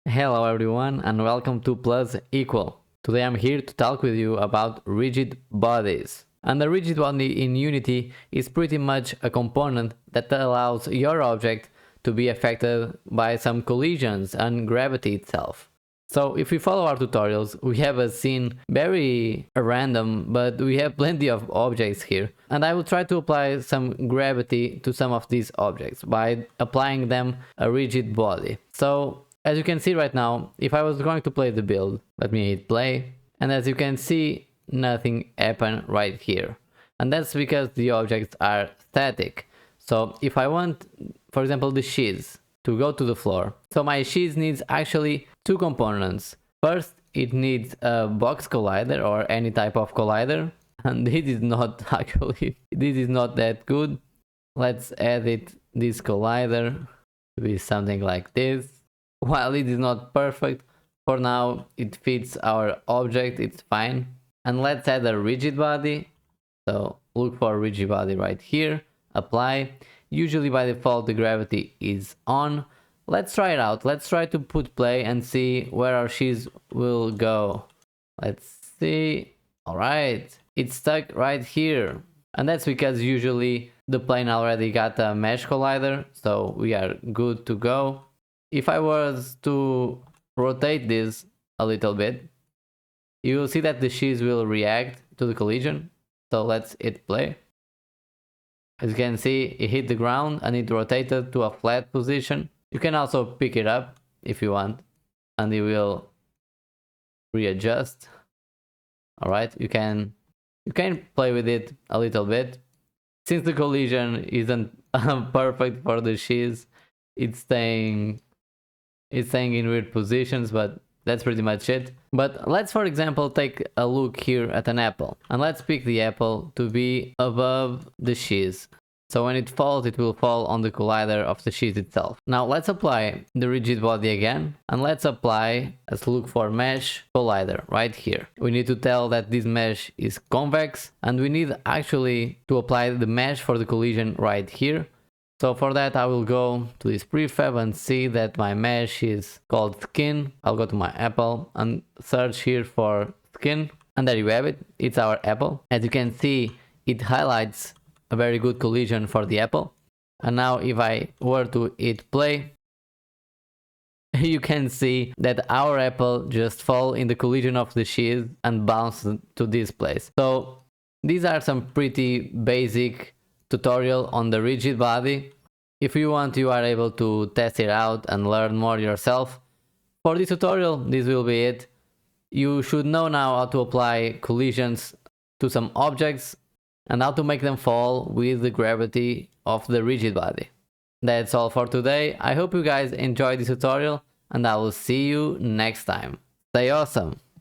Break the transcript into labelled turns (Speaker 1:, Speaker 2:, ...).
Speaker 1: Hello everyone and welcome to Plus Equal. Today I'm here to talk with you about rigid bodies. And a rigid body in Unity is pretty much a component that allows your object to be affected by some collisions and gravity itself. So if we follow our tutorials, we have a scene very random, but we have plenty of objects here. And I will try to apply some gravity to some of these objects by applying them a rigid body. So as you can see right now, if I was going to play the build, let me hit play, and as you can see, nothing happened right here. And that's because the objects are static. So if I want, for example, the cheese to go to the floor, so my cheese needs actually two components. First, it needs a box collider or any type of collider, and this is not that good. Let's edit this collider to be something like this. While it is not perfect, for now it fits our object, it's fine. And let's add a rigid body. So look for rigid body right here, apply. Usually by default the gravity is on. Let's try it out. Let's try to put play and see where our cheese will go. Let's see. Alright, it's stuck right here. And that's because usually the plane already got a mesh collider, so we are good to go. If I was to rotate this a little bit, you will see that the cheese will react to the collision. So let's hit play. As you can see, it hit the ground and it rotated to a flat position. You can also pick it up if you want, and it will readjust. Alright, you can play with it a little bit. Since the collision isn't perfect for the cheese, it's staying in weird positions, but that's pretty much it. But let's, for example, take a look here at an apple, and let's pick the apple to be above the cheese. So when it falls, it will fall on the collider of the cheese itself. Now let's apply the rigid body again, and let's look for mesh collider right here. We need to tell that this mesh is convex, and we need actually to apply the mesh for the collision right here. So for that I will go to this prefab and see that my mesh is called skin. I'll go to my apple and search here for skin, and there you have it, it's our apple. As you can see, it highlights a very good collision for the apple. And now if I were to hit play, you can see that our apple just fall in the collision of the cheese and bounce to this place. So these are some pretty basic tutorial on the rigid body. If you want, you are able to test it out and learn more yourself. For this tutorial, this will be it. You should know now how to apply collisions to some objects and how to make them fall with the gravity of the rigid body. That's all for today. I hope you guys enjoyed this tutorial, and I will see you next time. Stay awesome!